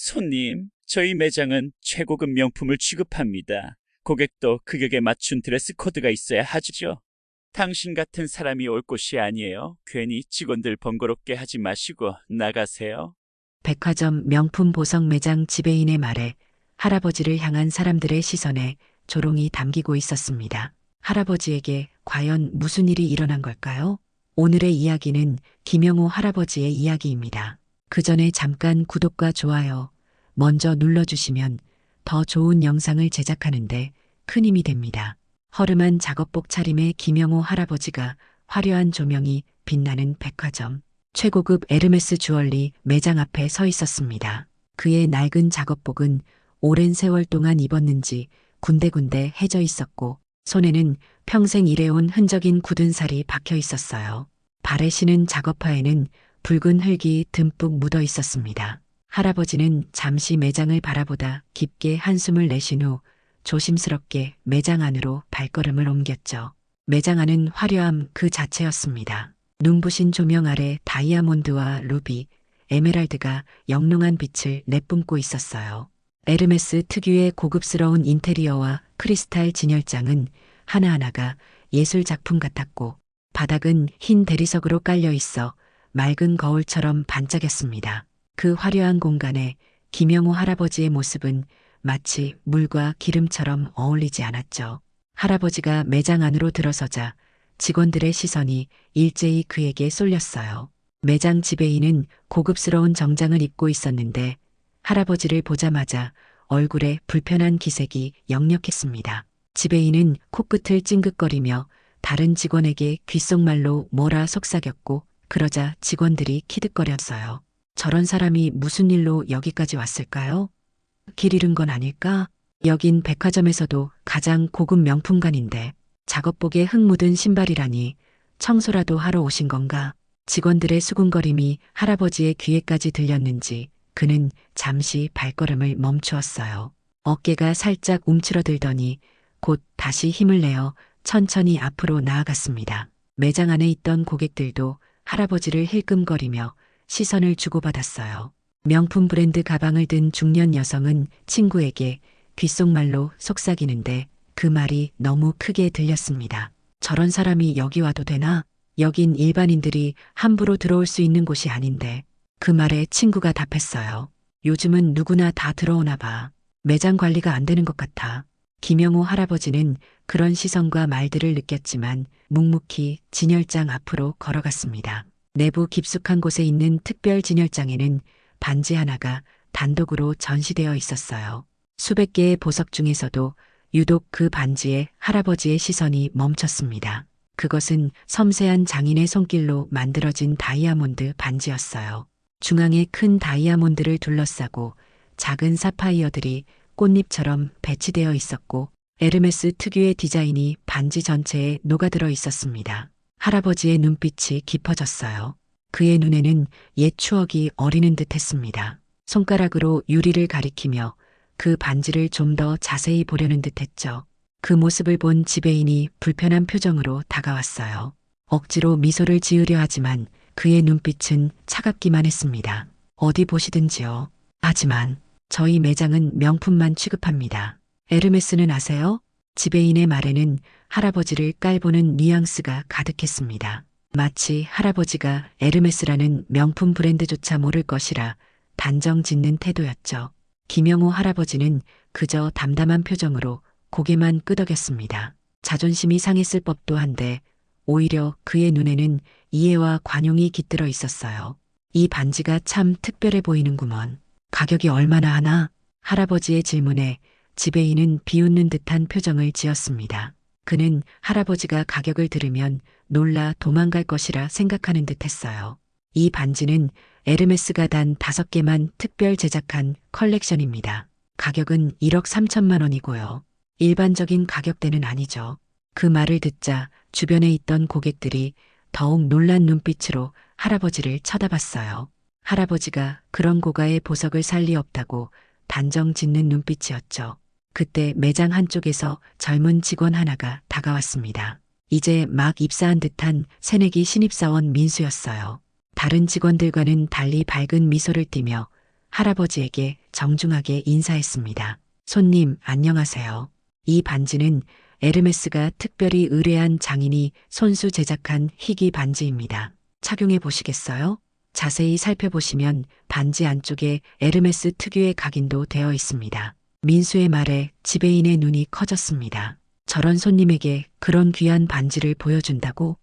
손님, 저희 매장은 최고급 명품을 취급합니다. 고객도 규격에 맞춘 드레스 코드가 있어야 하죠. 당신 같은 사람이 올 곳이 아니에요. 괜히 직원들 번거롭게 하지 마시고 나가세요. 백화점 명품 보석 매장 지배인의 말에 할아버지를 향한 사람들의 시선에 조롱이 담기고 있었습니다. 할아버지에게 과연 무슨 일이 일어난 걸까요? 오늘의 이야기는 김영호 할아버지의 이야기입니다. 그 전에 잠깐 구독과 좋아요 먼저 눌러주시면 더 좋은 영상을 제작하는데 큰 힘이 됩니다. 허름한 작업복 차림의 김영호 할아버지가 화려한 조명이 빛나는 백화점 최고급 에르메스 주얼리 매장 앞에 서 있었습니다. 그의 낡은 작업복은 오랜 세월 동안 입었는지 군데군데 해져 있었고 손에는 평생 일해온 흔적인 굳은 살이 박혀 있었어요. 발에 신은 작업화에는 붉은 흙이 듬뿍 묻어 있었습니다. 할아버지는 잠시 매장을 바라보다 깊게 한숨을 내쉰 후 조심스럽게 매장 안으로 발걸음을 옮겼죠. 매장 안은 화려함 그 자체였습니다. 눈부신 조명 아래 다이아몬드와 루비, 에메랄드가 영롱한 빛을 내뿜고 있었어요. 에르메스 특유의 고급스러운 인테리어와 크리스탈 진열장은 하나하나가 예술 작품 같았고 바닥은 흰 대리석으로 깔려 있어 맑은 거울처럼 반짝였습니다. 그 화려한 공간에 김영호 할아버지의 모습은 마치 물과 기름처럼 어울리지 않았죠. 할아버지가 매장 안으로 들어서자 직원들의 시선이 일제히 그에게 쏠렸어요. 매장 지배인은 고급스러운 정장을 입고 있었는데 할아버지를 보자마자 얼굴에 불편한 기색이 역력했습니다. 지배인은 코끝을 찡긋거리며 다른 직원에게 귓속말로 뭐라 속삭였고 그러자 직원들이 키득거렸어요. 저런 사람이 무슨 일로 여기까지 왔을까요? 길 잃은 건 아닐까? 여긴 백화점에서도 가장 고급 명품관인데 작업복에 흙 묻은 신발이라니 청소라도 하러 오신 건가? 직원들의 수군거림이 할아버지의 귀에까지 들렸는지 그는 잠시 발걸음을 멈추었어요. 어깨가 살짝 움츠러들더니 곧 다시 힘을 내어 천천히 앞으로 나아갔습니다. 매장 안에 있던 고객들도 할아버지를 힐끔거리며 시선을 주고받았어요. 명품 브랜드 가방을 든 중년 여성은 친구에게 귓속말로 속삭이는데 그 말이 너무 크게 들렸습니다. 저런 사람이 여기 와도 되나? 여긴 일반인들이 함부로 들어올 수 있는 곳이 아닌데. 그 말에 친구가 답했어요. 요즘은 누구나 다 들어오나 봐. 매장 관리가 안 되는 것 같아. 김영호 할아버지는 그런 시선과 말들을 느꼈지만 묵묵히 진열장 앞으로 걸어갔습니다. 내부 깊숙한 곳에 있는 특별 진열장에는 반지 하나가 단독으로 전시되어 있었어요. 수백 개의 보석 중에서도 유독 그 반지에 할아버지의 시선이 멈췄습니다. 그것은 섬세한 장인의 손길로 만들어진 다이아몬드 반지였어요. 중앙에 큰 다이아몬드를 둘러싸고 작은 사파이어들이 꽃잎처럼 배치되어 있었고 에르메스 특유의 디자인이 반지 전체에 녹아들어 있었습니다. 할아버지의 눈빛이 깊어졌어요. 그의 눈에는 옛 추억이 어리는 듯 했습니다. 손가락으로 유리를 가리키며 그 반지를 좀 더 자세히 보려는 듯 했죠. 그 모습을 본 지배인이 불편한 표정으로 다가왔어요. 억지로 미소를 지으려 하지만 그의 눈빛은 차갑기만 했습니다. 어디 보시든지요. 하지만 저희 매장은 명품만 취급합니다. 에르메스는 아세요? 지배인의 말에는 할아버지를 깔보는 뉘앙스가 가득했습니다. 마치 할아버지가 에르메스라는 명품 브랜드조차 모를 것이라 단정 짓는 태도였죠. 김영호 할아버지는 그저 담담한 표정으로 고개만 끄덕였습니다. 자존심이 상했을 법도 한데 오히려 그의 눈에는 이해와 관용이 깃들어 있었어요. 이 반지가 참 특별해 보이는구먼. 가격이 얼마나 하나? 할아버지의 질문에 지배인은 비웃는 듯한 표정을 지었습니다. 그는 할아버지가 가격을 들으면 놀라 도망갈 것이라 생각하는 듯 했어요. 이 반지는 에르메스가 단 5개만 특별 제작한 컬렉션입니다. 가격은 1억 3천만 원이고요. 일반적인 가격대는 아니죠. 그 말을 듣자 주변에 있던 고객들이 더욱 놀란 눈빛으로 할아버지를 쳐다봤어요. 할아버지가 그런 고가의 보석을 살 리 없다고 단정 짓는 눈빛이었죠. 그때 매장 한쪽에서 젊은 직원 하나가 다가왔습니다. 이제 막 입사한 듯한 새내기 신입사원 민수였어요. 다른 직원들과는 달리 밝은 미소를 띠며 할아버지에게 정중하게 인사했습니다. 손님, 안녕하세요. 이 반지는 에르메스가 특별히 의뢰한 장인이 손수 제작한 희귀 반지입니다. 착용해 보시겠어요? 자세히 살펴보시면 반지 안쪽에 에르메스 특유의 각인도 되어 있습니다. 민수의 말에 지배인의 눈이 커졌습니다. 저런 손님에게 그런 귀한 반지를 보여준다고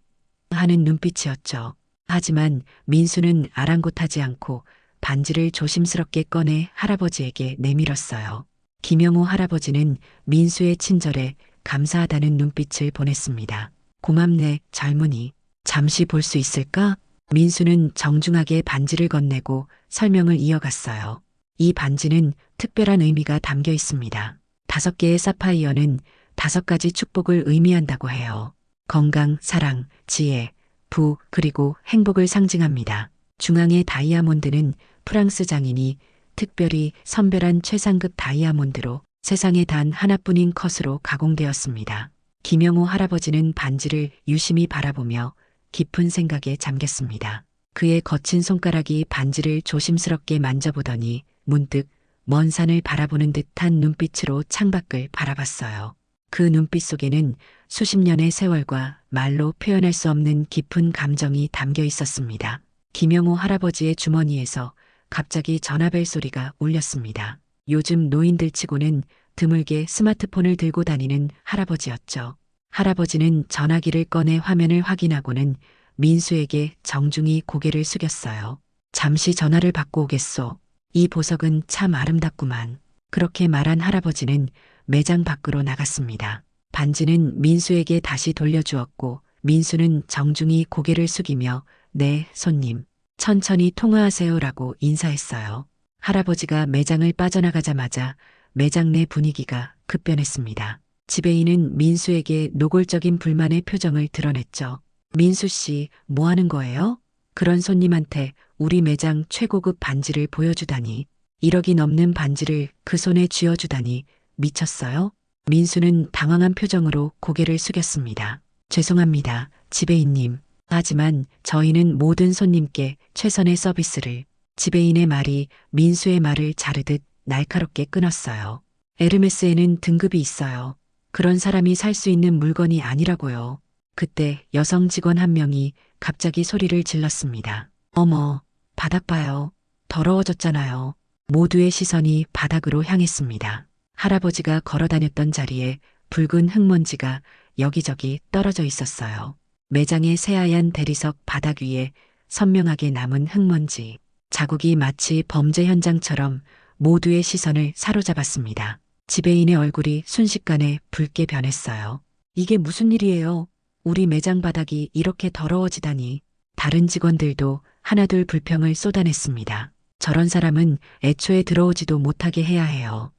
하는 눈빛이었죠. 하지만 민수는 아랑곳하지 않고 반지를 조심스럽게 꺼내 할아버지에게 내밀었어요. 김영호 할아버지는 민수의 친절에 감사하다는 눈빛을 보냈습니다. 고맙네, 젊은이. 잠시 볼 수 있을까? 민수는 정중하게 반지를 건네고 설명을 이어갔어요. 이 반지는 특별한 의미가 담겨 있습니다. 5개의 사파이어는 5가지 축복을 의미한다고 해요. 건강, 사랑, 지혜, 부, 그리고 행복을 상징합니다. 중앙의 다이아몬드는 프랑스 장인이 특별히 선별한 최상급 다이아몬드로 세상에 단 하나뿐인 컷으로 가공되었습니다. 김영호 할아버지는 반지를 유심히 바라보며 깊은 생각에 잠겼습니다. 그의 거친 손가락이 반지를 조심스럽게 만져보더니 문득 먼 산을 바라보는 듯한 눈빛으로 창밖을 바라봤어요. 그 눈빛 속에는 수십 년의 세월과 말로 표현할 수 없는 깊은 감정이 담겨 있었습니다. 김영호 할아버지의 주머니에서 갑자기 전화벨 소리가 울렸습니다. 요즘 노인들 치고는 드물게 스마트폰을 들고 다니는 할아버지였죠. 할아버지는 전화기를 꺼내 화면을 확인하고는 민수에게 정중히 고개를 숙였어요. 잠시 전화를 받고 오겠소. 이 보석은 참 아름답구만. 그렇게 말한 할아버지는 매장 밖으로 나갔습니다. 반지는 민수에게 다시 돌려주었고 민수는 정중히 고개를 숙이며 네, 손님. 천천히 통화하세요라고 인사했어요. 할아버지가 매장을 빠져나가자마자 매장 내 분위기가 급변했습니다. 지배인은 민수에게 노골적인 불만의 표정을 드러냈죠. 민수 씨, 뭐 하는 거예요? 그런 손님한테 우리 매장 최고급 반지를 보여주다니. 1억이 넘는 반지를 그 손에 쥐어주다니. 미쳤어요? 민수는 당황한 표정으로 고개를 숙였습니다. 죄송합니다, 지배인님. 하지만 저희는 모든 손님께 최선의 서비스를. 지배인의 말이 민수의 말을 자르듯 날카롭게 끊었어요. 에르메스에는 등급이 있어요. 그런 사람이 살 수 있는 물건이 아니라고요. 그때 여성 직원 한 명이 갑자기 소리를 질렀습니다. 어머, 바닥 봐요. 더러워졌잖아요. 모두의 시선이 바닥으로 향했습니다. 할아버지가 걸어다녔던 자리에 붉은 흙먼지가 여기저기 떨어져 있었어요. 매장의 새하얀 대리석 바닥 위에 선명하게 남은 흙먼지. 자국이 마치 범죄 현장처럼 모두의 시선을 사로잡았습니다. 지배인의 얼굴이 순식간에 붉게 변했어요. 이게 무슨 일이에요? 우리 매장 바닥이 이렇게 더러워지다니. 다른 직원들도 하나둘 불평을 쏟아냈습니다. 저런 사람은 애초에 들어오지도 못하게 해야 해요.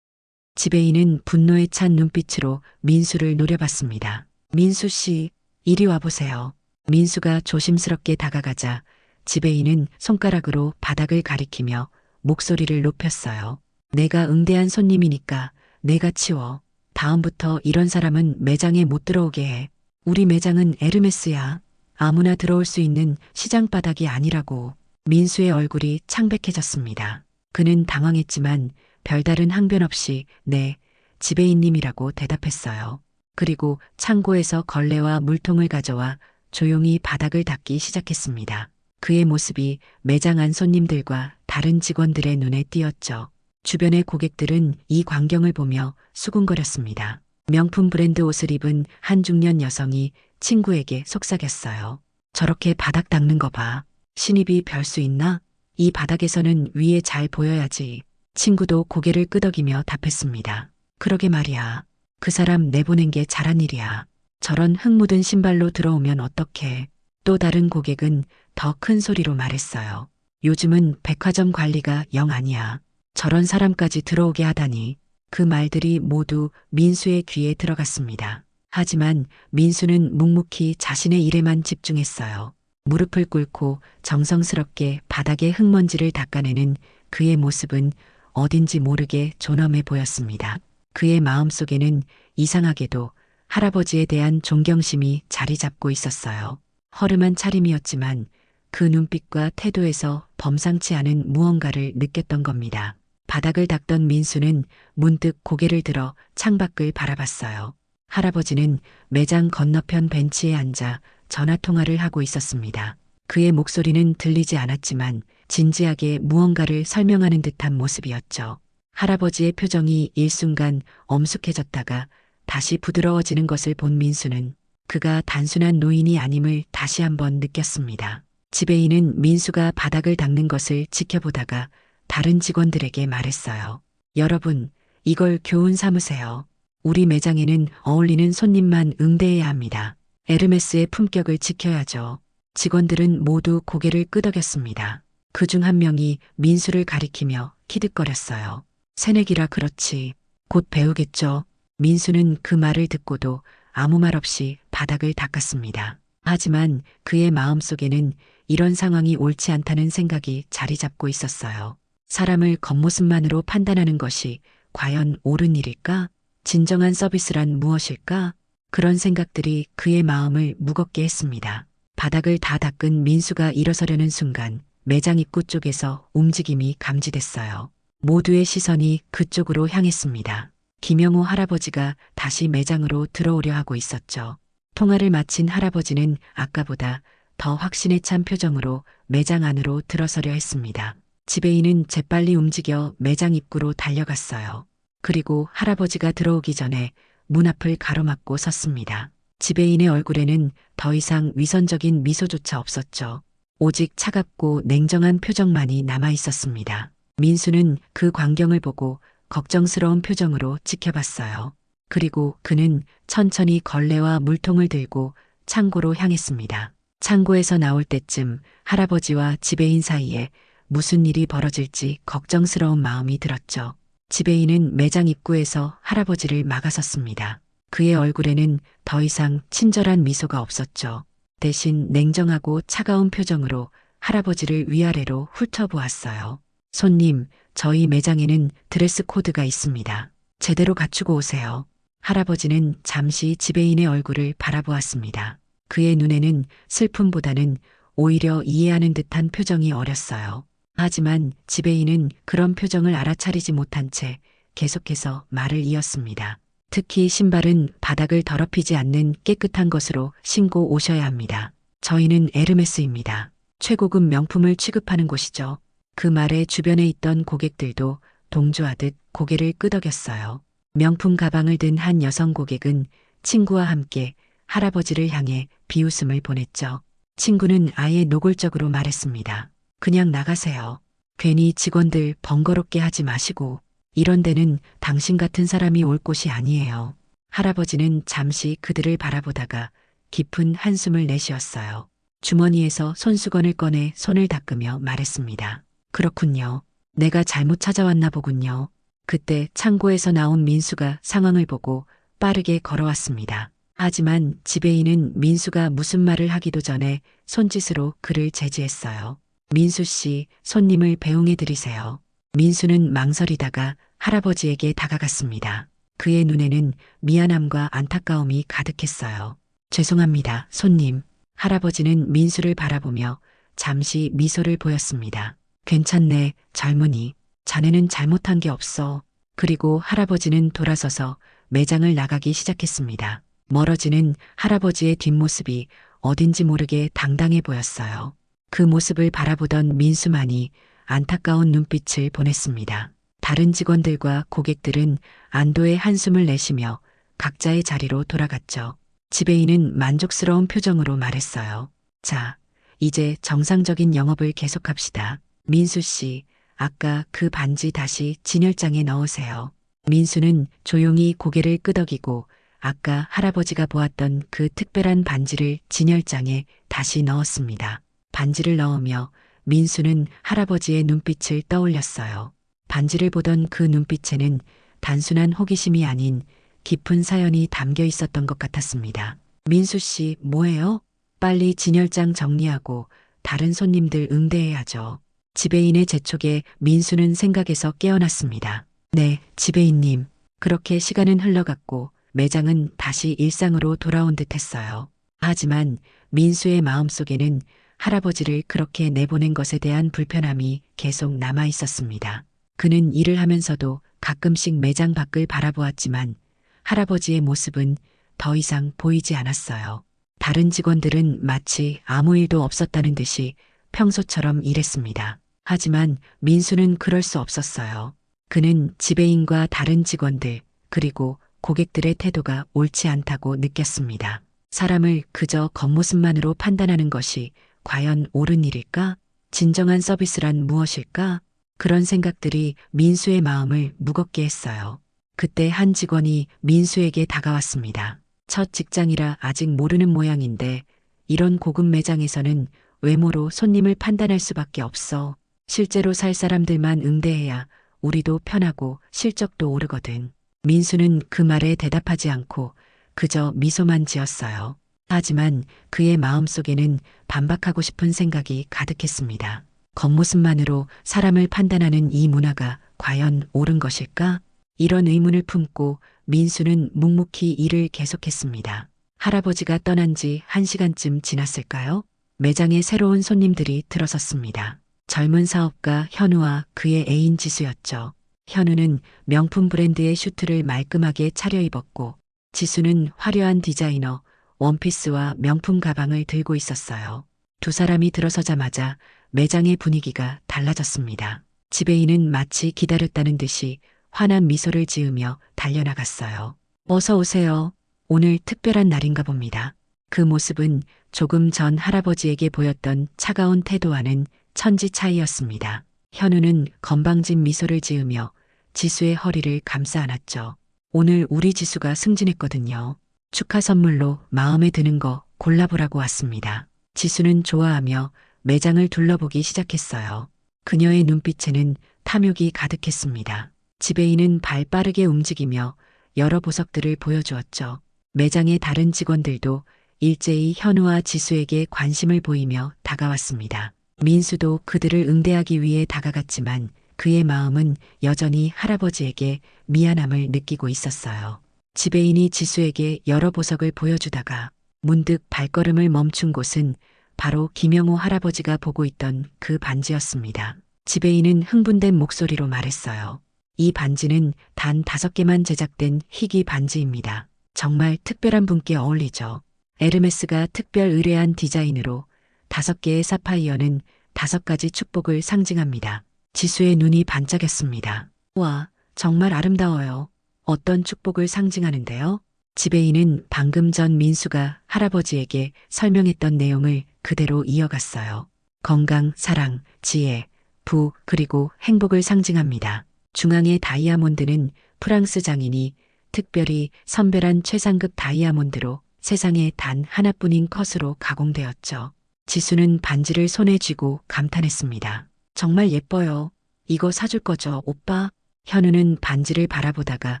지배인은 분노에 찬 눈빛으로 민수를 노려봤습니다. 민수 씨, 이리 와보세요. 민수가 조심스럽게 다가가자 지배인은 손가락으로 바닥을 가리키며 목소리를 높였어요. 내가 응대한 손님이니까 내가 치워. 다음부터 이런 사람은 매장에 못 들어오게 해. 우리 매장은 에르메스야. 아무나 들어올 수 있는 시장 바닥이 아니라고. 민수의 얼굴이 창백해졌습니다. 그는 당황했지만 별다른 항변 없이 네, 지배인님이라고 대답했어요. 그리고 창고에서 걸레와 물통을 가져와 조용히 바닥을 닦기 시작했습니다. 그의 모습이 매장 안 손님들과 다른 직원들의 눈에 띄었죠. 주변의 고객들은 이 광경을 보며 수군거렸습니다. 명품 브랜드 옷을 입은 한 중년 여성이 친구에게 속삭였어요. 저렇게 바닥 닦는 거 봐. 신입이 별 수 있나? 이 바닥에서는 위에 잘 보여야지. 친구도 고개를 끄덕이며 답했습니다. 그러게 말이야. 그 사람 내보낸 게 잘한 일이야. 저런 흙 묻은 신발로 들어오면 어떡해. 또 다른 고객은 더 큰 소리로 말했어요. 요즘은 백화점 관리가 영 아니야. 저런 사람까지 들어오게 하다니. 그 말들이 모두 민수의 귀에 들어갔습니다. 하지만 민수는 묵묵히 자신의 일에만 집중했어요. 무릎을 꿇고 정성스럽게 바닥의 흙먼지를 닦아내는 그의 모습은 어딘지 모르게 존엄해 보였습니다. 그의 마음속에는 이상하게도 할아버지에 대한 존경심이 자리 잡고 있었어요. 허름한 차림이었지만 그 눈빛과 태도에서 범상치 않은 무언가를 느꼈던 겁니다. 바닥을 닦던 민수는 문득 고개를 들어 창밖을 바라봤어요. 할아버지는 매장 건너편 벤치에 앉아 전화 통화를 하고 있었습니다. 그의 목소리는 들리지 않았지만 진지하게 무언가를 설명하는 듯한 모습이었죠. 할아버지의 표정이 일순간 엄숙해졌다가 다시 부드러워지는 것을 본 민수는 그가 단순한 노인이 아님을 다시 한번 느꼈습니다. 지배인은 민수가 바닥을 닦는 것을 지켜보다가 다른 직원들에게 말했어요. 여러분, 이걸 교훈 삼으세요. 우리 매장에는 어울리는 손님만 응대해야 합니다. 에르메스의 품격을 지켜야죠. 직원들은 모두 고개를 끄덕였습니다. 그중 한 명이 민수를 가리키며 키득거렸어요. 새내기라 그렇지. 곧 배우겠죠. 민수는 그 말을 듣고도 아무 말 없이 바닥을 닦았습니다. 하지만 그의 마음속에는 이런 상황이 옳지 않다는 생각이 자리 잡고 있었어요. 사람을 겉모습만으로 판단하는 것이 과연 옳은 일일까? 진정한 서비스란 무엇일까? 그런 생각들이 그의 마음을 무겁게 했습니다. 바닥을 다 닦은 민수가 일어서려는 순간 매장 입구 쪽에서 움직임이 감지됐어요. 모두의 시선이 그쪽으로 향했습니다. 김영호 할아버지가 다시 매장으로 들어오려 하고 있었죠. 통화를 마친 할아버지는 아까보다 더 확신에 찬 표정으로 매장 안으로 들어서려 했습니다. 지배인은 재빨리 움직여 매장 입구로 달려갔어요. 그리고 할아버지가 들어오기 전에 문 앞을 가로막고 섰습니다. 지배인의 얼굴에는 더 이상 위선적인 미소조차 없었죠. 오직 차갑고 냉정한 표정만이 남아 있었습니다. 민수는 그 광경을 보고 걱정스러운 표정으로 지켜봤어요. 그리고 그는 천천히 걸레와 물통을 들고 창고로 향했습니다. 창고에서 나올 때쯤 할아버지와 지배인 사이에 무슨 일이 벌어질지 걱정스러운 마음이 들었죠. 지배인은 매장 입구에서 할아버지를 막아섰습니다. 그의 얼굴에는 더 이상 친절한 미소가 없었죠. 대신 냉정하고 차가운 표정으로 할아버지를 위아래로 훑어보았어요. 손님, 저희 매장에는 드레스 코드가 있습니다. 제대로 갖추고 오세요. 할아버지는 잠시 지배인의 얼굴을 바라보았습니다. 그의 눈에는 슬픔보다는 오히려 이해하는 듯한 표정이 어렸어요. 하지만 지배인은 그런 표정을 알아차리지 못한 채 계속해서 말을 이었습니다. 특히 신발은 바닥을 더럽히지 않는 깨끗한 것으로 신고 오셔야 합니다. 저희는 에르메스입니다. 최고급 명품을 취급하는 곳이죠. 그 말에 주변에 있던 고객들도 동조하듯 고개를 끄덕였어요. 명품 가방을 든 한 여성 고객은 친구와 함께 할아버지를 향해 비웃음을 보냈죠. 친구는 아예 노골적으로 말했습니다. 그냥 나가세요. 괜히 직원들 번거롭게 하지 마시고 이런 데는 당신 같은 사람이 올 곳이 아니에요. 할아버지는 잠시 그들을 바라보다가 깊은 한숨을 내쉬었어요. 주머니에서 손수건을 꺼내 손을 닦으며 말했습니다. 그렇군요. 내가 잘못 찾아왔나 보군요. 그때 창고에서 나온 민수가 상황을 보고 빠르게 걸어왔습니다. 하지만 지배인은 민수가 무슨 말을 하기도 전에 손짓으로 그를 제지했어요. 민수 씨, 손님을 배웅해 드리세요. 민수는 망설이다가 할아버지에게 다가갔습니다. 그의 눈에는 미안함과 안타까움이 가득했어요. 죄송합니다, 손님. 할아버지는 민수를 바라보며 잠시 미소를 보였습니다. 괜찮네, 젊은이. 자네는 잘못한 게 없어. 그리고 할아버지는 돌아서서 매장을 나가기 시작했습니다. 멀어지는 할아버지의 뒷모습이 어딘지 모르게 당당해 보였어요. 그 모습을 바라보던 민수만이 안타까운 눈빛을 보냈습니다. 다른 직원들과 고객들은 안도의 한숨을 내쉬며 각자의 자리로 돌아갔죠. 지배인은 만족스러운 표정으로 말했어요. 자, 이제 정상적인 영업을 계속합시다. 민수 씨, 아까 그 반지 다시 진열장에 넣으세요. 민수는 조용히 고개를 끄덕이고 아까 할아버지가 보았던 그 특별한 반지를 진열장에 다시 넣었습니다. 반지를 넣으며 민수는 할아버지의 눈빛을 떠올렸어요. 반지를 보던 그 눈빛에는 단순한 호기심이 아닌 깊은 사연이 담겨 있었던 것 같았습니다. 민수 씨, 뭐해요? 빨리 진열장 정리하고 다른 손님들 응대해야죠. 지배인의 재촉에 민수는 생각에서 깨어났습니다. 네, 지배인님. 그렇게 시간은 흘러갔고 매장은 다시 일상으로 돌아온 듯 했어요. 하지만 민수의 마음속에는 할아버지를 그렇게 내보낸 것에 대한 불편함이 계속 남아 있었습니다. 그는 일을 하면서도 가끔씩 매장 밖을 바라보았지만 할아버지의 모습은 더 이상 보이지 않았어요. 다른 직원들은 마치 아무 일도 없었다는 듯이 평소처럼 일했습니다. 하지만 민수는 그럴 수 없었어요. 그는 지배인과 다른 직원들, 그리고 고객들의 태도가 옳지 않다고 느꼈습니다. 사람을 그저 겉모습만으로 판단하는 것이 과연 옳은 일일까? 진정한 서비스란 무엇일까? 그런 생각들이 민수의 마음을 무겁게 했어요. 그때 한 직원이 민수에게 다가왔습니다. 첫 직장이라 아직 모르는 모양인데 이런 고급 매장에서는 외모로 손님을 판단할 수밖에 없어. 실제로 살 사람들만 응대해야 우리도 편하고 실적도 오르거든. 민수는 그 말에 대답하지 않고 그저 미소만 지었어요. 하지만 그의 마음속에는 반박하고 싶은 생각이 가득했습니다. 겉모습만으로 사람을 판단하는 이 문화가 과연 옳은 것일까? 이런 의문을 품고 민수는 묵묵히 일을 계속했습니다. 할아버지가 떠난 지 1시간쯤 지났을까요? 매장에 새로운 손님들이 들어섰습니다. 젊은 사업가 현우와 그의 애인 지수였죠. 현우는 명품 브랜드의 슈트를 말끔하게 차려입었고 지수는 화려한 디자이너 원피스와 명품 가방을 들고 있었어요. 두 사람이 들어서자마자 매장의 분위기가 달라졌습니다. 지배인은 마치 기다렸다는 듯이 환한 미소를 지으며 달려나갔어요. 어서 오세요. 오늘 특별한 날인가 봅니다. 그 모습은 조금 전 할아버지에게 보였던 차가운 태도와는 천지 차이였습니다. 현우는 건방진 미소를 지으며 지수의 허리를 감싸 안았죠. 오늘 우리 지수가 승진했거든요. 축하 선물로 마음에 드는 거 골라보라고 왔습니다. 지수는 좋아하며 매장을 둘러보기 시작했어요. 그녀의 눈빛에는 탐욕이 가득했습니다. 지배인은 발 빠르게 움직이며 여러 보석들을 보여주었죠. 매장의 다른 직원들도 일제히 현우와 지수에게 관심을 보이며 다가왔습니다. 민수도 그들을 응대하기 위해 다가갔지만 그의 마음은 여전히 할아버지에게 미안함을 느끼고 있었어요. 지배인이 지수에게 여러 보석을 보여주다가 문득 발걸음을 멈춘 곳은 바로 김영호 할아버지가 보고 있던 그 반지였습니다. 지배인은 흥분된 목소리로 말했어요. 이 반지는 단 5개만 제작된 희귀 반지입니다. 정말 특별한 분께 어울리죠. 에르메스가 특별 의뢰한 디자인으로 5개의 사파이어는 5가지 축복을 상징합니다. 지수의 눈이 반짝였습니다. 와, 정말 아름다워요. 어떤 축복을 상징하는데요? 지배인은 방금 전 민수가 할아버지에게 설명했던 내용을 그대로 이어갔어요. 건강, 사랑, 지혜, 부, 그리고 행복을 상징합니다. 중앙의 다이아몬드는 프랑스 장인이 특별히 선별한 최상급 다이아몬드로 세상에 단 하나뿐인 컷으로 가공되었죠. 지수는 반지를 손에 쥐고 감탄했습니다. 정말 예뻐요. 이거 사줄 거죠, 오빠? 현우는 반지를 바라보다가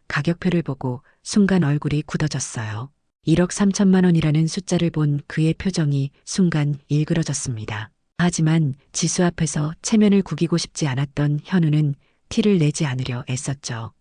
가격표를 보고 순간 얼굴이 굳어졌어요. 1억 3천만 원이라는 숫자를 본 그의 표정이 순간 일그러졌습니다. 하지만 지수 앞에서 체면을 구기고 싶지 않았던 현우는 티를 내지 않으려 애썼죠.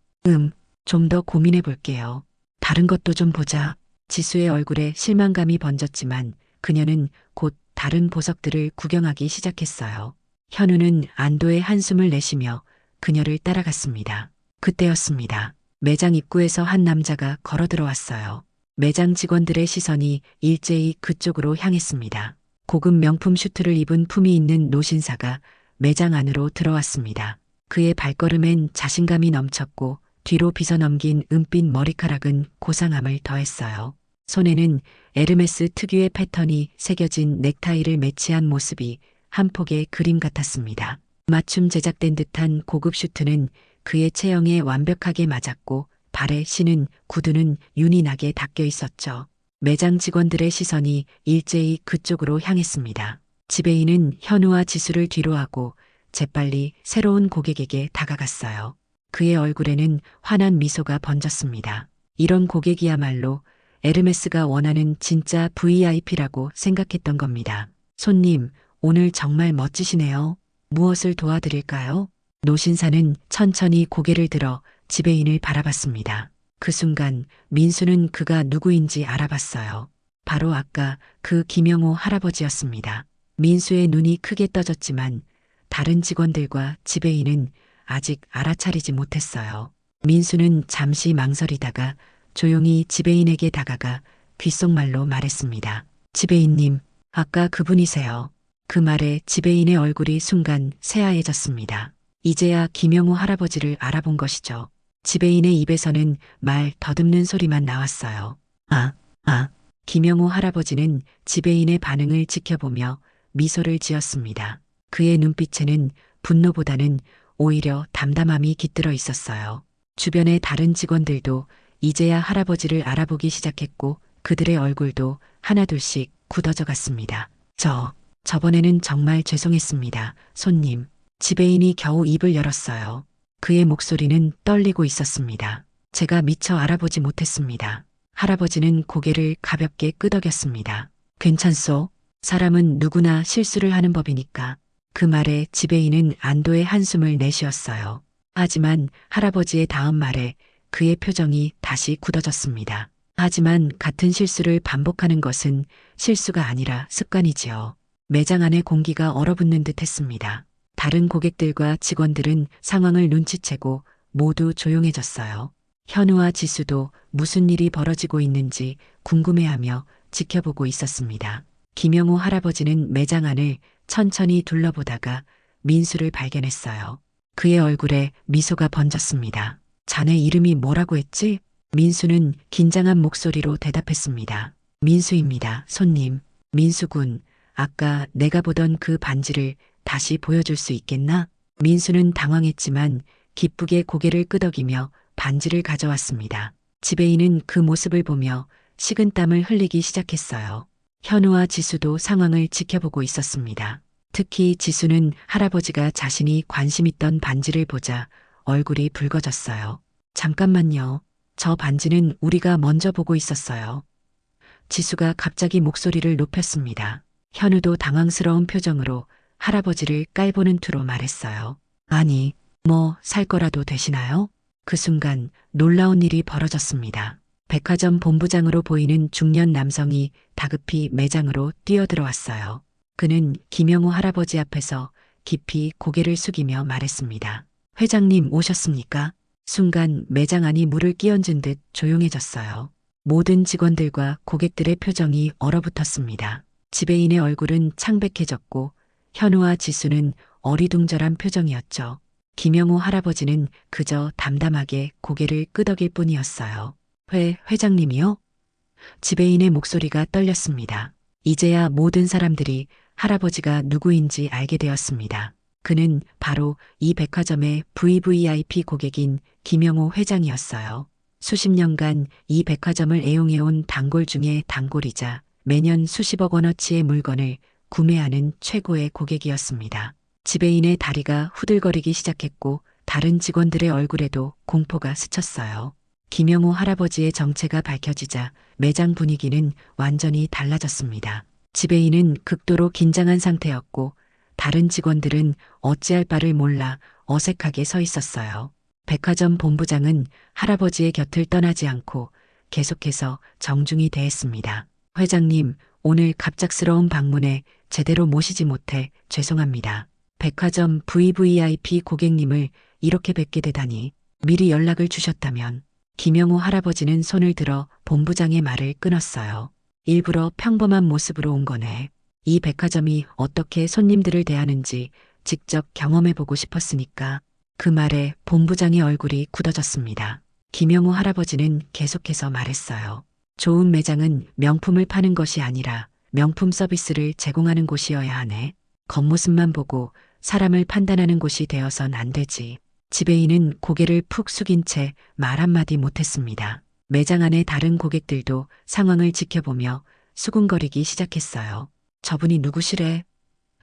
좀 더 고민해 볼게요. 다른 것도 좀 보자. 지수의 얼굴에 실망감이 번졌지만 그녀는 곧 다른 보석들을 구경하기 시작했어요. 현우는 안도의 한숨을 내쉬며 그녀를 따라갔습니다. 그때였습니다. 매장 입구에서 한 남자가 걸어 들어왔어요. 매장 직원들의 시선이 일제히 그쪽으로 향했습니다. 고급 명품 슈트를 입은 품위 있는 노신사가 매장 안으로 들어왔습니다. 그의 발걸음엔 자신감이 넘쳤고 뒤로 빗어넘긴 은빛 머리카락은 고상함을 더했어요. 손에는 에르메스 특유의 패턴이 새겨진 넥타이를 매치한 모습이 한 폭의 그림 같았습니다. 맞춤 제작된 듯한 고급 슈트는 그의 체형에 완벽하게 맞았고 발에 신은 구두는 윤이 나게 닦여 있었죠. 매장 직원들의 시선이 일제히 그쪽으로 향했습니다. 지배인은 현우와 지수를 뒤로하고 재빨리 새로운 고객에게 다가갔어요. 그의 얼굴에는 환한 미소가 번졌습니다. 이런 고객이야말로 에르메스가 원하는 진짜 VIP라고 생각했던 겁니다. 손님, 오늘 정말 멋지시네요. 무엇을 도와드릴까요? 노신사는 천천히 고개를 들어 지배인을 바라봤습니다. 그 순간 민수는 그가 누구인지 알아봤어요. 바로 아까 그 김영호 할아버지였습니다. 민수의 눈이 크게 떠졌지만 다른 직원들과 지배인은 아직 알아차리지 못했어요. 민수는 잠시 망설이다가 조용히 지배인에게 다가가 귓속말로 말했습니다. 지배인님, 아까 그분이세요. 그 말에 지배인의 얼굴이 순간 새하얘졌습니다. 이제야 김영우 할아버지를 알아본 것이죠. 지배인의 입에서는 말 더듬는 소리만 나왔어요. 김영우 할아버지는 지배인의 반응을 지켜보며 미소를 지었습니다. 그의 눈빛에는 분노보다는 오히려 담담함이 깃들어 있었어요. 주변의 다른 직원들도 이제야 할아버지를 알아보기 시작했고 그들의 얼굴도 하나둘씩 굳어져 갔습니다. 저번에는 정말 죄송했습니다. 손님. 지배인이 겨우 입을 열었어요. 그의 목소리는 떨리고 있었습니다. 제가 미처 알아보지 못했습니다. 할아버지는 고개를 가볍게 끄덕였습니다. 괜찮소? 사람은 누구나 실수를 하는 법이니까. 그 말에 지배인은 안도의 한숨을 내쉬었어요. 하지만 할아버지의 다음 말에 그의 표정이 다시 굳어졌습니다. 하지만 같은 실수를 반복하는 것은 실수가 아니라 습관이지요. 매장 안의 공기가 얼어붙는 듯 했습니다. 다른 고객들과 직원들은 상황을 눈치채고 모두 조용해졌어요. 현우와 지수도 무슨 일이 벌어지고 있는지 궁금해하며 지켜보고 있었습니다. 김영우 할아버지는 매장 안을 천천히 둘러보다가 민수를 발견했어요. 그의 얼굴에 미소가 번졌습니다. 자네 이름이 뭐라고 했지? 민수는 긴장한 목소리로 대답했습니다. 민수입니다, 손님. 민수군, 아까 내가 보던 그 반지를 다시 보여줄 수 있겠나? 민수는 당황했지만 기쁘게 고개를 끄덕이며 반지를 가져왔습니다. 지배인은 그 모습을 보며 식은땀을 흘리기 시작했어요. 현우와 지수도 상황을 지켜보고 있었습니다. 특히 지수는 할아버지가 자신이 관심 있던 반지를 보자 얼굴이 붉어졌어요. 잠깐만요. 저 반지는 우리가 먼저 보고 있었어요. 지수가 갑자기 목소리를 높였습니다. 현우도 당황스러운 표정으로 할아버지를 깔보는 투로 말했어요. 아니, 살 거라도 되시나요? 그 순간 놀라운 일이 벌어졌습니다. 백화점 본부장으로 보이는 중년 남성이 다급히 매장으로 뛰어들어왔어요. 그는 김영우 할아버지 앞에서 깊이 고개를 숙이며 말했습니다. 회장님 오셨습니까? 순간 매장 안이 물을 끼얹은 듯 조용해졌어요. 모든 직원들과 고객들의 표정이 얼어붙었습니다. 지배인의 얼굴은 창백해졌고 현우와 지수는 어리둥절한 표정이었죠. 김영우 할아버지는 그저 담담하게 고개를 끄덕일 뿐이었어요. 회장님이요? 지배인의 목소리가 떨렸습니다. 이제야 모든 사람들이 할아버지가 누구인지 알게 되었습니다. 그는 바로 이 백화점의 VVIP 고객인 김영우 회장이었어요. 수십 년간 이 백화점을 애용해온 단골 중에 단골이자 매년 수십억 원어치의 물건을 구매하는 최고의 고객이었습니다. 지배인의 다리가 후들거리기 시작했고 다른 직원들의 얼굴에도 공포가 스쳤어요. 김영우 할아버지의 정체가 밝혀지자 매장 분위기는 완전히 달라졌습니다. 지배인은 극도로 긴장한 상태였고 다른 직원들은 어찌할 바를 몰라 어색하게 서 있었어요. 백화점 본부장은 할아버지의 곁을 떠나지 않고 계속해서 정중히 대했습니다. 회장님, 오늘 갑작스러운 방문에 제대로 모시지 못해 죄송합니다. 백화점 VVIP 고객님을 이렇게 뵙게 되다니 미리 연락을 주셨다면. 김영우 할아버지는 손을 들어 본부장의 말을 끊었어요. 일부러 평범한 모습으로 온 거네. 이 백화점이 어떻게 손님들을 대하는지 직접 경험해보고 싶었으니까. 그 말에 본부장의 얼굴이 굳어졌습니다. 김영우 할아버지는 계속해서 말했어요. 좋은 매장은 명품을 파는 것이 아니라 명품 서비스를 제공하는 곳이어야 하네. 겉모습만 보고 사람을 판단하는 곳이 되어선 안 되지. 지배인은 고개를 푹 숙인 채 말 한마디 못했습니다. 매장 안의 다른 고객들도 상황을 지켜보며 수군거리기 시작했어요. 저분이 누구시래?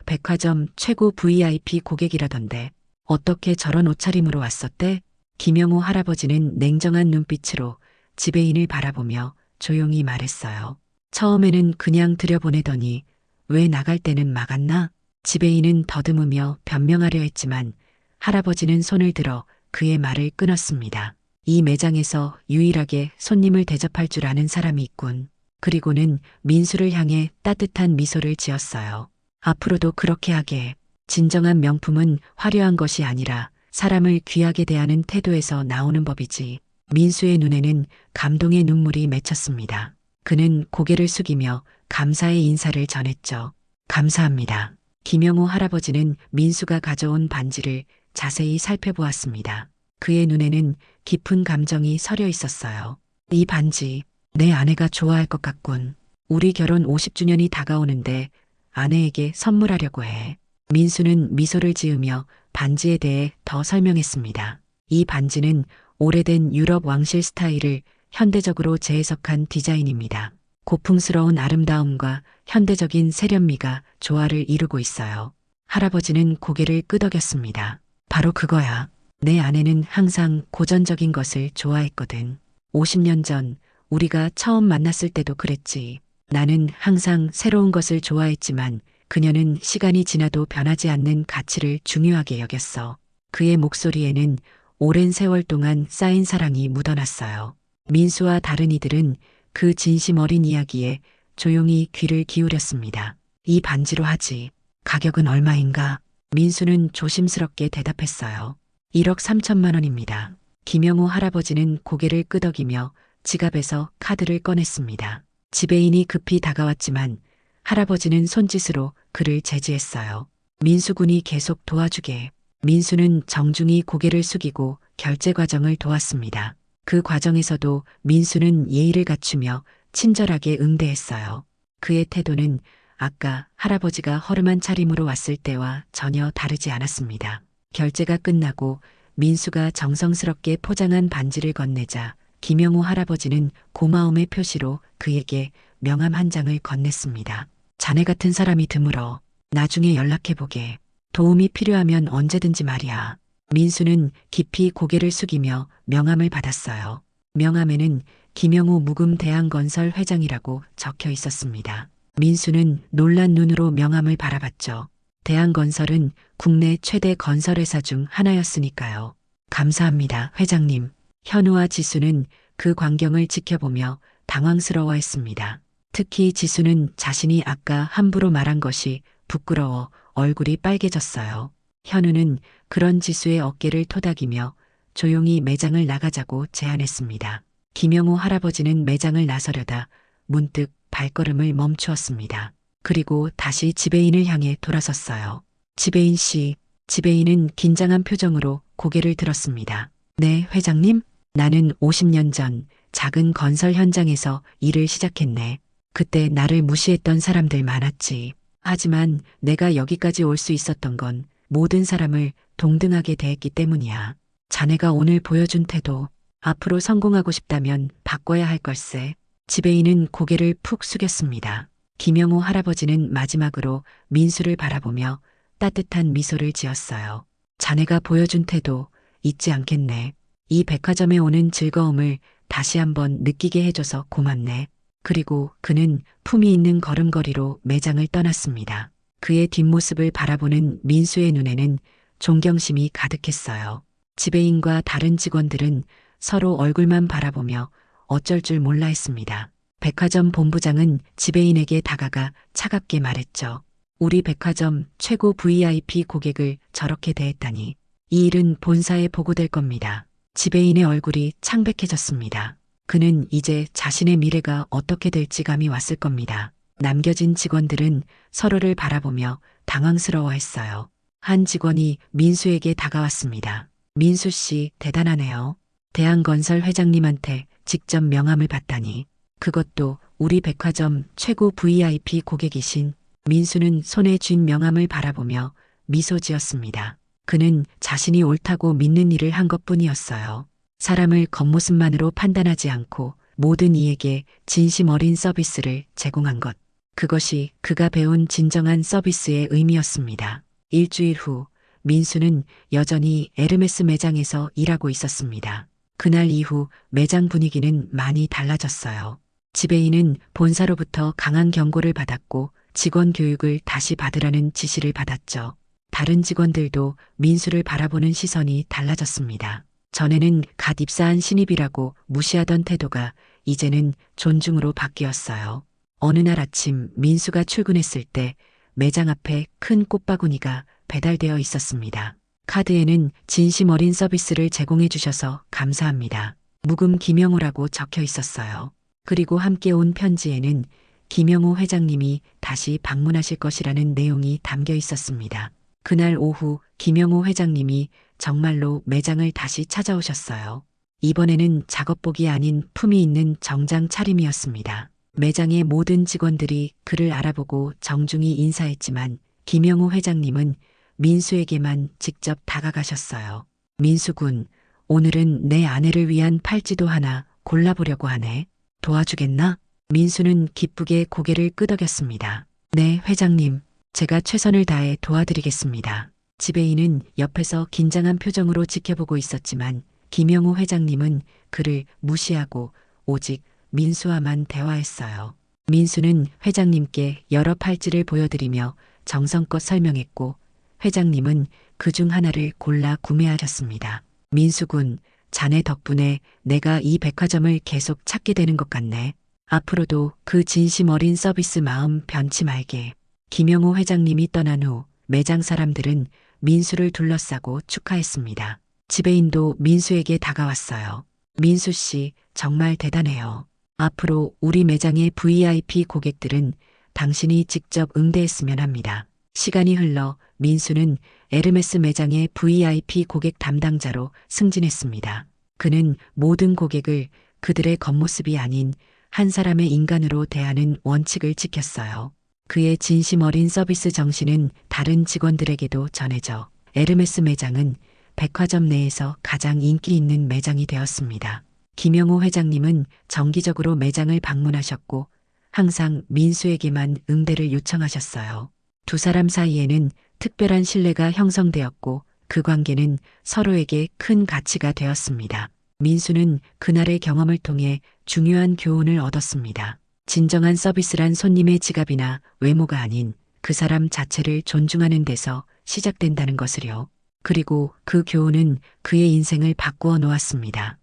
백화점 최고 VIP 고객이라던데 어떻게 저런 옷차림으로 왔었대? 김영우 할아버지는 냉정한 눈빛으로 지배인을 바라보며 조용히 말했어요. 처음에는 그냥 들여보내더니 왜 나갈 때는 막았나? 지배인은 더듬으며 변명하려 했지만 할아버지는 손을 들어 그의 말을 끊었습니다. 이 매장에서 유일하게 손님을 대접할 줄 아는 사람이 있군. 그리고는 민수를 향해 따뜻한 미소를 지었어요. 앞으로도 그렇게 하게. 진정한 명품은 화려한 것이 아니라 사람을 귀하게 대하는 태도에서 나오는 법이지. 민수의 눈에는 감동의 눈물이 맺혔습니다. 그는 고개를 숙이며 감사의 인사를 전했죠. 감사합니다. 김영호 할아버지는 민수가 가져온 반지를 자세히 살펴보았습니다. 그의 눈에는 깊은 감정이 서려 있었어요. 이 반지, 내 아내가 좋아할 것 같군. 우리 결혼 50주년이 다가오는데 아내에게 선물하려고 해. 민수는 미소를 지으며 반지에 대해 더 설명했습니다. 이 반지는 오래된 유럽 왕실 스타일을 현대적으로 재해석한 디자인입니다. 고풍스러운 아름다움과 현대적인 세련미가 조화를 이루고 있어요. 할아버지는 고개를 끄덕였습니다. 바로 그거야. 내 아내는 항상 고전적인 것을 좋아했거든. 50년 전 우리가 처음 만났을 때도 그랬지. 나는 항상 새로운 것을 좋아했지만 그녀는 시간이 지나도 변하지 않는 가치를 중요하게 여겼어. 그의 목소리에는 오랜 세월 동안 쌓인 사랑이 묻어났어요. 민수와 다른 이들은 그 진심 어린 이야기에 조용히 귀를 기울였습니다. 이 반지로 하지. 가격은 얼마인가? 민수는 조심스럽게 대답했어요. 1억 3천만 원입니다. 김영호 할아버지는 고개를 끄덕이며 지갑에서 카드를 꺼냈습니다. 지배인이 급히 다가왔지만 할아버지는 손짓으로 그를 제지했어요. 민수군이 계속 도와주게. 민수는 정중히 고개를 숙이고 결제 과정을 도왔습니다. 그 과정에서도 민수는 예의를 갖추며 친절하게 응대했어요. 그의 태도는 아까 할아버지가 허름한 차림으로 왔을 때와 전혀 다르지 않았습니다. 결제가 끝나고 민수가 정성스럽게 포장한 반지를 건네자 김영호 할아버지는 고마움의 표시로 그에게 명함 한 장을 건넸습니다. 자네 같은 사람이 드물어. 나중에 연락해보게. 도움이 필요하면 언제든지 말이야. 민수는 깊이 고개를 숙이며 명함을 받았어요. 명함에는 김영호 묵음 대한건설 회장이라고 적혀 있었습니다. 민수는 놀란 눈으로 명함을 바라봤죠. 대한건설은 국내 최대 건설회사 중 하나였으니까요. 감사합니다, 회장님. 현우와 지수는 그 광경을 지켜보며 당황스러워했습니다. 특히 지수는 자신이 아까 함부로 말한 것이 부끄러워 얼굴이 빨개졌어요. 현우는 그런 지수의 어깨를 토닥이며 조용히 매장을 나가자고 제안했습니다. 김영호 할아버지는 매장을 나서려다 문득 발걸음을 멈추었습니다. 그리고 다시 지배인을 향해 돌아섰어요. 지배인 씨, 지배인은 긴장한 표정으로 고개를 들었습니다. 네, 회장님? 나는 50년 전 작은 건설 현장에서 일을 시작했네. 그때 나를 무시했던 사람들 많았지. 하지만 내가 여기까지 올 수 있었던 건 모든 사람을 동등하게 대했기 때문이야. 자네가 오늘 보여준 태도, 앞으로 성공하고 싶다면 바꿔야 할 걸세. 지배인은 고개를 푹 숙였습니다. 김영호 할아버지는 마지막으로 민수를 바라보며 따뜻한 미소를 지었어요. 자네가 보여준 태도 잊지 않겠네. 이 백화점에 오는 즐거움을 다시 한번 느끼게 해줘서 고맙네. 그리고 그는 품위 있는 걸음걸이로 매장을 떠났습니다. 그의 뒷모습을 바라보는 민수의 눈에는 존경심이 가득했어요. 지배인과 다른 직원들은 서로 얼굴만 바라보며 어쩔 줄 몰라 했습니다. 백화점 본부장은 지배인에게 다가가 차갑게 말했죠. 우리 백화점 최고 VIP 고객을 저렇게 대했다니. 이 일은 본사에 보고될 겁니다. 지배인의 얼굴이 창백해졌습니다. 그는 이제 자신의 미래가 어떻게 될지 감이 왔을 겁니다. 남겨진 직원들은 서로를 바라보며 당황스러워했어요. 한 직원이 민수에게 다가왔습니다. 민수 씨, 대단하네요. 대한건설 회장님한테 직접 명함을 받다니. 그것도 우리 백화점 최고 VIP 고객이신. 민수는 손에 쥔 명함을 바라보며 미소 지었습니다. 그는 자신이 옳다고 믿는 일을 한 것뿐이었어요. 사람을 겉모습만으로 판단하지 않고 모든 이에게 진심 어린 서비스를 제공한 것. 그것이 그가 배운 진정한 서비스의 의미였습니다. 일주일 후 민수는 여전히 에르메스 매장에서 일하고 있었습니다. 그날 이후 매장 분위기는 많이 달라졌어요. 지배인은 본사로부터 강한 경고를 받았고 직원 교육을 다시 받으라는 지시를 받았죠. 다른 직원들도 민수를 바라보는 시선이 달라졌습니다. 전에는 갓 입사한 신입이라고 무시하던 태도가 이제는 존중으로 바뀌었어요. 어느 날 아침 민수가 출근했을 때 매장 앞에 큰 꽃바구니가 배달되어 있었습니다. 카드에는 진심 어린 서비스를 제공해 주셔서 감사합니다. 묵음 김영호라고 적혀 있었어요. 그리고 함께 온 편지에는 김영호 회장님이 다시 방문하실 것이라는 내용이 담겨 있었습니다. 그날 오후 김영호 회장님이 정말로 매장을 다시 찾아오셨어요. 이번에는 작업복이 아닌 품위 있는 정장 차림이었습니다. 매장의 모든 직원들이 그를 알아보고 정중히 인사했지만 김영호 회장님은 민수에게만 직접 다가가셨어요. 민수 군, 오늘은 내 아내를 위한 팔찌도 하나 골라보려고 하네. 도와주겠나? 민수는 기쁘게 고개를 끄덕였습니다. 네, 회장님. 제가 최선을 다해 도와드리겠습니다. 지배인은 옆에서 긴장한 표정으로 지켜보고 있었지만 김영호 회장님은 그를 무시하고 오직 민수와만 대화했어요. 민수는 회장님께 여러 팔찌를 보여드리며 정성껏 설명했고 회장님은 그중 하나를 골라 구매하셨습니다. 민수군, 자네 덕분에 내가 이 백화점을 계속 찾게 되는 것 같네. 앞으로도 그 진심 어린 서비스 마음 변치 말게. 김영호 회장님이 떠난 후 매장 사람들은 민수를 둘러싸고 축하했습니다. 지배인도 민수에게 다가왔어요. 민수 씨, 정말 대단해요. 앞으로 우리 매장의 VIP 고객들은 당신이 직접 응대했으면 합니다. 시간이 흘러 민수는 에르메스 매장의 VIP 고객 담당자로 승진했습니다. 그는 모든 고객을 그들의 겉모습이 아닌 한 사람의 인간으로 대하는 원칙을 지켰어요. 그의 진심 어린 서비스 정신은 다른 직원들에게도 전해져 에르메스 매장은 백화점 내에서 가장 인기 있는 매장이 되었습니다. 김영호 회장님은 정기적으로 매장을 방문하셨고 항상 민수에게만 응대를 요청하셨어요. 두 사람 사이에는 특별한 신뢰가 형성되었고 그 관계는 서로에게 큰 가치가 되었습니다. 민수는 그날의 경험을 통해 중요한 교훈을 얻었습니다. 진정한 서비스란 손님의 지갑이나 외모가 아닌 그 사람 자체를 존중하는 데서 시작된다는 것을요. 그리고 그 교훈은 그의 인생을 바꾸어 놓았습니다.